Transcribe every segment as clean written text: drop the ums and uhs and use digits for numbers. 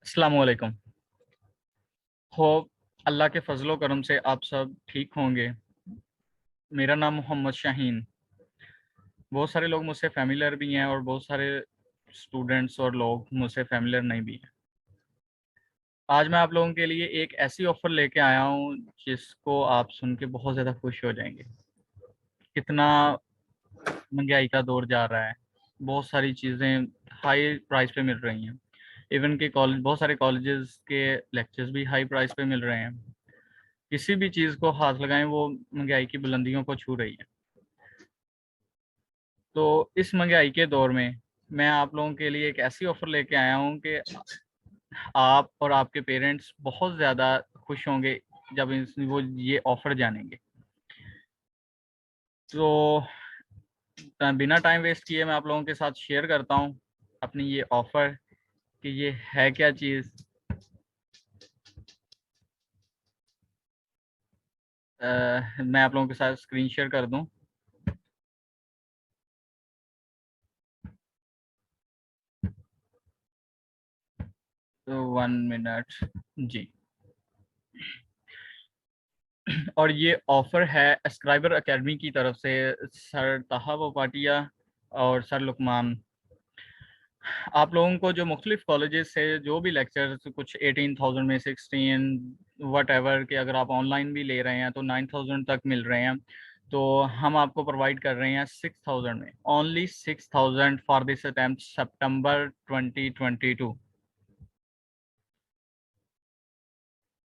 अस्सलामुअलैकुम। होप अल्लाह के फजलो करम से आप सब ठीक होंगे। मेरा नाम मोहम्मद शाहीन। बहुत सारे लोग मुझसे फ़ैमिलियर भी हैं और बहुत सारे स्टूडेंट्स और लोग मुझसे फ़ैमिलियर नहीं भी हैं। आज मैं आप लोगों के लिए एक ऐसी ऑफ़र लेके आया हूँ जिसको आप सुन के बहुत ज़्यादा खुश हो जाएंगे। कितना महंगाई का दौर जा रहा है, बहुत सारी चीज़ें हाई प्राइस पे मिल रही हैं। इवन के कॉलेज, बहुत सारे कॉलेजेस के लेक्चर्स भी हाई प्राइस पे मिल रहे हैं। किसी भी चीज़ को हाथ लगाएं वो महंगाई की बुलंदियों को छू रही है। तो इस महंगाई के दौर में मैं आप लोगों के लिए एक ऐसी ऑफ़र लेके आया हूँ कि आप और आपके पेरेंट्स बहुत ज़्यादा खुश होंगे जब वो ये ऑफ़र जानेंगे। तो बिना टाइम वेस्ट किए मैं आप लोगों के साथ शेयर करता हूँ अपनी ये ऑफ़र कि ये है क्या चीज़। मैं आप लोगों के साथ स्क्रीन शेयर कर दूँ। तो 1 मिनट जी। और ये ऑफ़र है अस्क्राइबर एकेडमी की तरफ से सर ताहा वपाटिया और सर लुकमान। आप लोगों को जो मुख्तलिफ कॉलेजेस से जो भी लेक्चर्स कुछ 18,000 में 16 वट के अगर आप ऑनलाइन भी ले रहे हैं तो 9,000 तक मिल रहे हैं। तो हम आपको प्रोवाइड कर रहे हैं 6,000 में, ओनली 6,000 फॉर दिस अटेम्प्ट सितंबर 2022।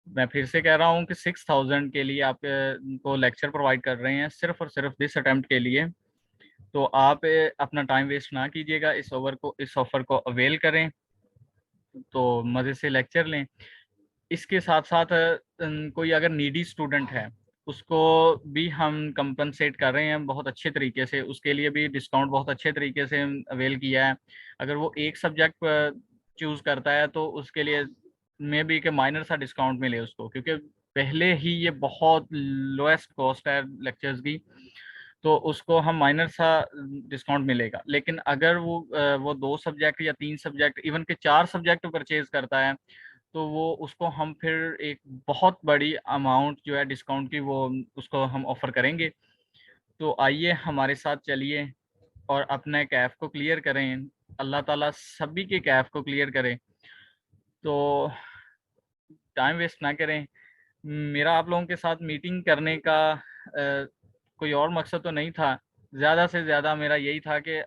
मैं फिर से कह रहा हूँ कि 6,000 के लिए आप को लेक्चर प्रोवाइड कर रहे हैं सिर्फ और सिर्फ दिस अटेम्प्ट के लिए। तो आप अपना टाइम वेस्ट ना कीजिएगा, इस ऑफ़र को अवेल करें तो मज़े से लेक्चर लें। इसके साथ-साथ कोई अगर नीडी स्टूडेंट है, उसको भी हम कंपनसेट कर रहे हैं बहुत अच्छे तरीके से, उसके लिए भी डिस्काउंट बहुत अच्छे तरीके से अवेल किया है। अगर वो एक सब्जेक्ट चूज़ करता है तो उसके लिए मे बी कि माइनर सा डिस्काउंट मिले उसको, क्योंकि पहले ही ये बहुत लोएस्ट कॉस्ट है लेक्चर्स की, तो उसको हम माइनर सा डिस्काउंट मिलेगा। लेकिन अगर वो 2 सब्जेक्ट या 3 सब्जेक्ट इवन के 4 सब्जेक्ट परचेज़ करता है तो वो उसको हम फिर एक बहुत बड़ी अमाउंट जो है डिस्काउंट की वो उसको हम ऑफ़र करेंगे। तो आइए हमारे साथ चलिए और अपने कैफ़ को क्लियर करें। अल्लाह ताला सभी के कैफ़ को क्लियर करे। तो टाइम वेस्ट ना करें। मेरा आप लोगों के साथ मीटिंग करने का कोई और मकसद तो नहीं था। ज़्यादा से ज़्यादा मेरा यही था कि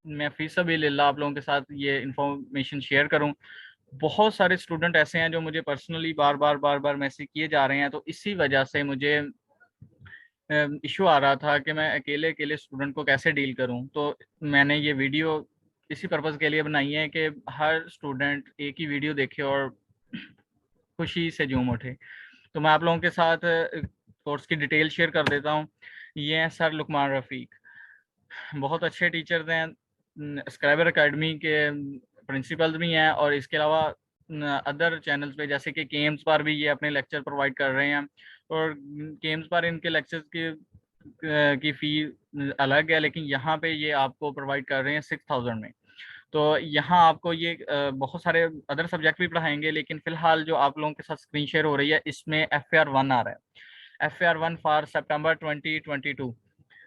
मैं फ़ी सबिलिल्लाह आप लोगों के साथ ये इन्फॉर्मेशन शेयर करूँ। बहुत सारे स्टूडेंट ऐसे हैं जो मुझे पर्सनली बार-बार मैसेज किए जा रहे हैं, तो इसी वजह से मुझे इश्यू आ रहा था कि मैं अकेले-अकेले स्टूडेंट को कैसे डील करूँ। तो मैंने ये वीडियो इसी पर्पज़ के लिए बनाई है कि हर स्टूडेंट एक ही वीडियो देखे और खुशी से झूम उठे। तो मैं आप लोगों के साथ कोर्स की डिटेल शेयर कर देता हूँ। ये हैं सर लुकमान रफ़ीक, बहुत अच्छे टीचर्स हैं। स्क्राइबर अकेडमी के प्रिंसिपल्स भी हैं और इसके अलावा अदर चैनल्स पे जैसे कि केम्स पर भी ये अपने लेक्चर प्रोवाइड कर रहे हैं। और केम्स पर इनके लेक्चर्स की फ़ी अलग है, लेकिन यहाँ पे ये आपको प्रोवाइड कर रहे हैं 6,000 में। तो यहाँ आपको ये बहुत सारे अदर सब्जेक्ट भी पढ़ाएँगे, लेकिन फ़िलहाल जो आप लोगों के साथ स्क्रीन शेयर हो रही है इसमें एफएआर 1 आ रहा है। एफएआर 1 फॉर सितंबर 2022।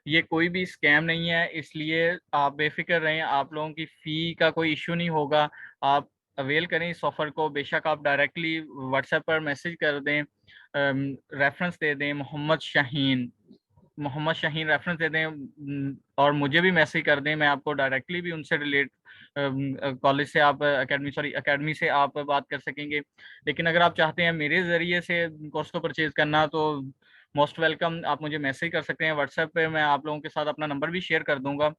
ये कोई भी स्कैम नहीं है, इसलिए आप बेफ़िक्र रहें, आप लोगों की फ़ी का कोई इश्यू नहीं होगा। आप अवेल करें इस ऑफ़र को, बेशक आप डायरेक्टली व्हाट्सएप पर मैसेज कर दें, रेफ़रेंस दे दें मोहम्मद शाहीन रेफ़रेंस दे दें, और मुझे भी मैसेज कर दें, मैं आपको डायरेक्टली भी उनसे कॉलेज से आप अकेडमी से आप बात कर सकेंगे। लेकिन अगर आप चाहते हैं मेरे ज़रिए से कोर्स को परचेज़ करना तो मोस्ट वेलकम, आप मुझे मैसेज कर सकते हैं व्हाट्सएप पे, मैं आप लोगों के साथ अपना नंबर भी शेयर कर दूँगा।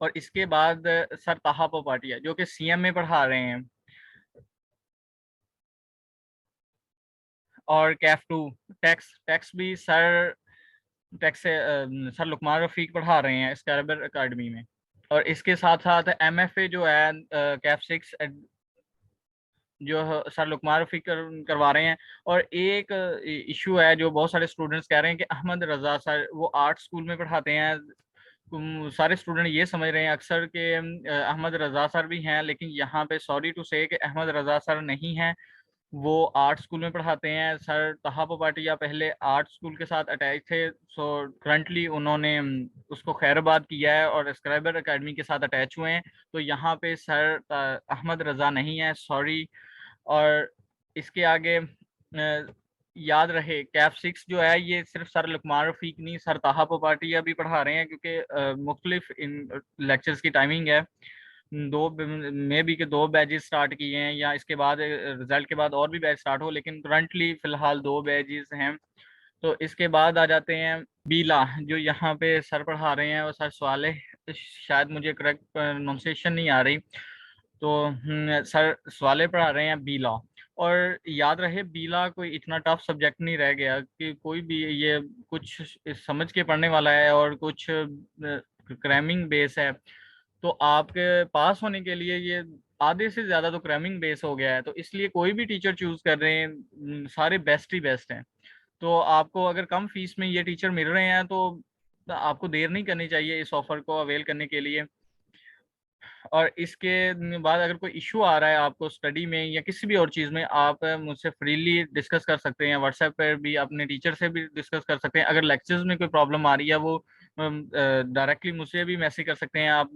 और इसके बाद सर ताहा पोपाटिया जो कि सीएम में पढ़ा रहे हैं, और कैफ 2 टैक्स टैक्स भी सर लुकमान रफ़ीक पढ़ा रहे हैं स्क्राइबर अकेडमी में। और इसके साथ-साथ एमएफए जो है कैफ 6 जो सर लुकमान रफ़ीक करवा रहे हैं। और एक इश्यू है जो बहुत सारे स्टूडेंट्स कह रहे हैं कि अहमद रज़ा सर वो आर्ट स्कूल में पढ़ाते हैं, सारे स्टूडेंट ये समझ रहे हैं अक्सर के अहमद रजा सर भी हैं, लेकिन यहाँ पे सॉरी टू से कि अहमद रजा सर नहीं हैं। वो आर्ट स्कूल में पढ़ाते हैं। सर तहा पोपाटिया पहले आर्ट स्कूल के साथ अटैच थे, सो करंटली उन्होंने उसको खैराबाद किया है और स्क्राइबर एकेडमी के साथ अटैच हुए हैं। तो यहाँ पे सर अहमद रजा नहीं है, सॉरी। और इसके आगे याद रहे कैफ 6 जो है ये सिर्फ सर लुकमान रफीक नहीं, सर ताहा पोपाटिया भी पढ़ा रहे हैं, क्योंकि मुख्तलिफ इन लेक्चर्स की टाइमिंग है। दो में भी के 2 बैचेस स्टार्ट किए हैं, या इसके बाद रिजल्ट के बाद और भी बैच स्टार्ट हो, लेकिन करंटली फिलहाल 2 बैचेस हैं। तो इसके बाद आ जाते हैं बीला, जो यहाँ पे सर पढ़ा रहे हैं, और सर सवाले, शायद मुझे करेक्ट प्रोनाउंसिएशन नहीं आ रही, तो सर सवाले पढ़ा रहे हैं बीला। और याद रहे बीला कोई इतना टफ सब्जेक्ट नहीं रह गया कि कोई भी ये कुछ समझ के पढ़ने वाला है और कुछ क्रैमिंग बेस है। तो आपके पास होने के लिए ये आधे से ज्यादा तो क्रैमिंग बेस हो गया है, तो इसलिए कोई भी टीचर चूज कर रहे हैं, सारे बेस्ट ही बेस्ट हैं। तो आपको अगर कम फीस में ये टीचर मिल रहे हैं, तो आपको देर नहीं करनी चाहिए इस ऑफर को अवेल करने के लिए। और इसके बाद अगर कोई इशू आ रहा है आपको स्टडी में या किसी भी और चीज़ में, आप मुझसे फ्रीली डिस्कस कर सकते हैं। व्हाट्सएप पर भी अपने टीचर से भी डिस्कस कर सकते हैं। अगर लेक्चर्स में कोई प्रॉब्लम आ रही है, वो डायरेक्टली मुझसे भी मैसेज कर सकते हैं आप।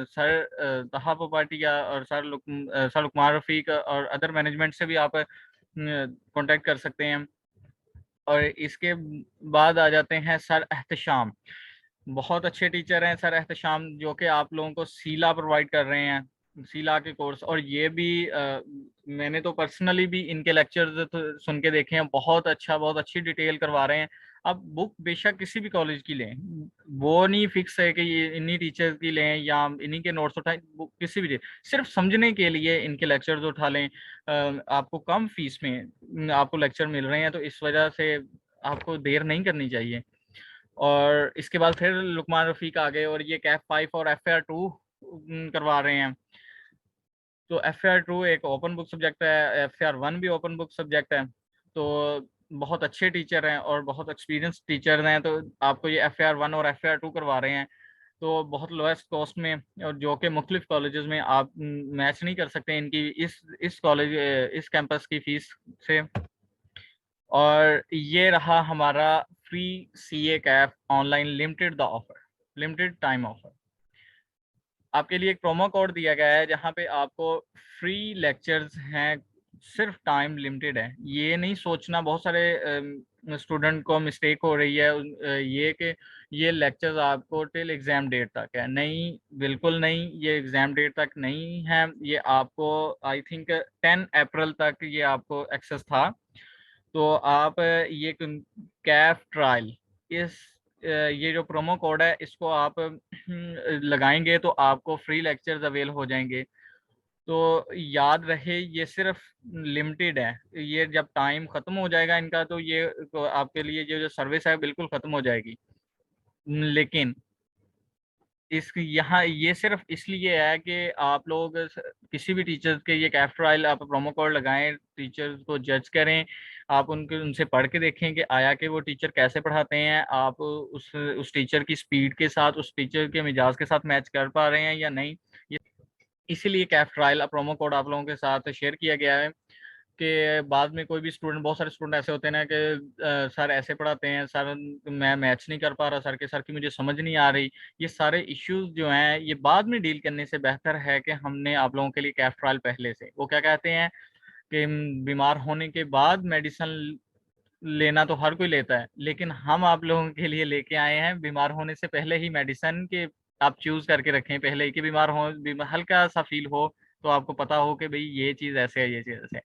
सर तहा पोपाटिया और सर लुकमान रफ़ीक और अदर मैनेजमेंट से भी आप कांटेक्ट कर सकते हैं। और इसके बाद आ जाते हैं सर एहतशाम। बहुत अच्छे टीचर हैं सर एहतशाम, जो कि आप लोगों को सीला प्रोवाइड कर रहे हैं, सीला के कोर्स। और ये भी मैंने तो पर्सनली भी इनके लेक्चर्स तो सुन के देखे हैं, बहुत अच्छा, बहुत अच्छी डिटेल करवा रहे हैं। अब बुक बेशक किसी भी कॉलेज की लें, वो नहीं फिक्स है कि ये इन्हीं टीचर्स की लें या इन्हीं के नोट्स उठाएं, बुक किसी भी, सिर्फ समझने के लिए इनके लेक्चर्स उठा लें। आपको कम फीस में आपको लेक्चर मिल रहे हैं, तो इस वजह से आपको देर नहीं करनी चाहिए। और इसके बाद फिर लुकमान रफ़ीक आ गए और ये कैफ 5 और FAR 2 करवा रहे हैं। तो FAR 2 एक ओपन बुक सब्जेक्ट है, FAR 1 भी ओपन बुक सब्जेक्ट है। तो बहुत अच्छे टीचर हैं और बहुत एक्सपीरियंस टीचर हैं, तो आपको ये FAR 1 और FAR 2 करवा रहे हैं। तो बहुत लोएस्ट कॉस्ट में, और जो कि मुख्तलिफ कॉलेजेस में आप मैच नहीं कर सकते इनकी इस कॉलेज इस कैंपस की फीस से। और ये रहा हमारा free CA Kaif online limited the offer, limited time offer. आपके लिए एक प्रोमो कोड दिया गया है जहाँ पे आपको फ्री लेक्चर्स हैं, सिर्फ टाइम लिमिटेड है। ये नहीं सोचना, बहुत सारे स्टूडेंट को मिस्टेक हो रही है ये कि ये लेक्चर्स आपको टिल एग्जाम डेट तक है। नहीं, बिल्कुल नहीं, ये एग्जाम डेट तक नहीं है। ये आपको आई थिंक 10 अप्रैल तक ये आपको एक्सेस था। तो आप ये कैफ ट्रायल, इस ये जो प्रोमो कोड है इसको आप लगाएंगे तो आपको फ्री लेक्चर्स अवेल हो जाएंगे। तो याद रहे ये सिर्फ लिमिटेड है, ये जब टाइम खत्म हो जाएगा इनका, तो ये तो आपके लिए जो सर्विस है बिल्कुल खत्म हो जाएगी। लेकिन इस यहाँ ये सिर्फ इसलिए है कि आप लोग किसी भी टीचर के ये कैफ ट्रायल आप प्रोमो कोड लगाएं, टीचर्स को जज करें, आप उनसे पढ़ के देखें कि आया कि वो टीचर कैसे पढ़ाते हैं, आप उस टीचर की स्पीड के साथ, उस टीचर के मिजाज के साथ मैच कर पा रहे हैं या नहीं। ये इसीलिए कैफ ट्रायल प्रोमो कोड आप लोगों के साथ शेयर किया गया है कि बाद में कोई भी स्टूडेंट, बहुत सारे स्टूडेंट ऐसे होते हैं ना कि सर ऐसे पढ़ाते हैं, सर मैं मैच नहीं कर पा रहा, सर की मुझे समझ नहीं आ रही। ये सारे इश्यूज जो हैं ये बाद में डील करने से बेहतर है कि हमने आप लोगों के लिए कैफ ट्रायल पहले से, वो क्या कहते हैं कि बीमार होने के बाद मेडिसिन लेना तो हर कोई लेता है, लेकिन हम आप लोगों के लिए लेके आए हैं बीमार होने से पहले ही मेडिसिन के आप चूज करके रखें पहले ही, कि हल्का सा फील हो तो आपको पता हो कि भाई ये चीज़ ऐसे है, ये चीज़ ऐसे है।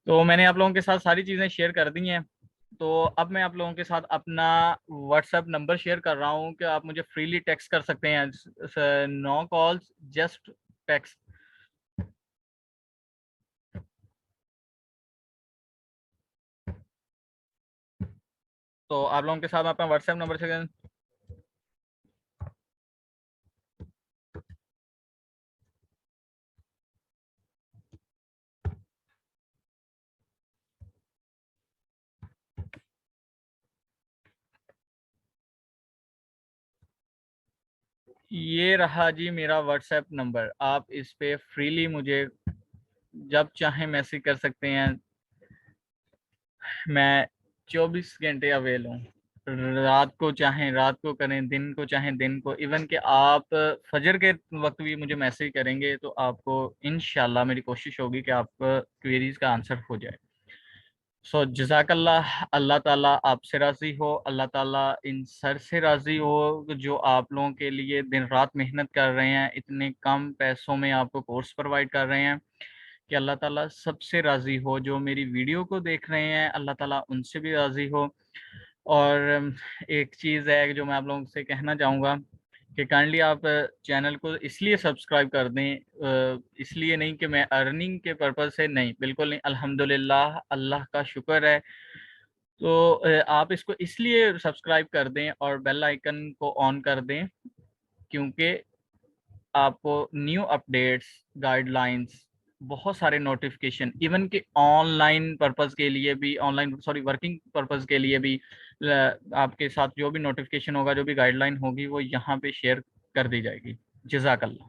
तो मैंने आप लोगों के साथ सारी चीज़ें शेयर कर दी हैं। तो अब मैं आप लोगों के साथ अपना व्हाट्सएप नंबर शेयर कर रहा हूँ कि आप मुझे फ्रीली टेक्स्ट कर सकते हैं। No calls, just text. तो आप लोगों के साथ अपना व्हाट्सएप नंबर शेयर। ये रहा जी मेरा व्हाट्सएप नंबर, आप इस पे फ्रीली मुझे जब चाहें मैसेज कर सकते हैं। मैं 24 घंटे अवेल हूँ। रात को चाहें रात को करें, दिन को चाहें दिन को, इवन कि आप फजर के वक्त भी मुझे मैसेज करेंगे तो आपको इंशाल्लाह मेरी कोशिश होगी कि आप क्वेरीज का आंसर हो जाए। सो जज़ाकल्लाह, अल्लाह ताला आपसे राज़ी हो, अल्लाह ताला इन सर से राज़ी हो जो आप लोगों के लिए दिन रात मेहनत कर रहे हैं, इतने कम पैसों में आपको कोर्स प्रोवाइड कर रहे हैं, कि अल्लाह ताला सबसे राज़ी हो। जो मेरी वीडियो को देख रहे हैं अल्लाह ताला उनसे भी राज़ी हो। और एक चीज़ है जो मैं आप लोगों से कहना चाहूँगा कि काइंडली आप चैनल को इसलिए सब्सक्राइब कर दें, इसलिए नहीं कि मैं अर्निंग के पर्पज़ से, नहीं, बिल्कुल नहीं। अल्हम्दुलिल्लाह, अल्लाह का शुक्र है। तो आप इसको इसलिए सब्सक्राइब कर दें और बेल आइकन को ऑन कर दें, क्योंकि आपको न्यू अपडेट्स, गाइडलाइंस, बहुत सारे नोटिफिकेशन, इवन कि ऑनलाइन पर्पज़ के लिए भी, ऑनलाइन सॉरी वर्किंग पर्पज़ के लिए भी आपके साथ जो भी नोटिफिकेशन होगा, जो भी गाइडलाइन होगी, वो यहाँ पे शेयर कर दी जाएगी। जज़ाकल्लाह।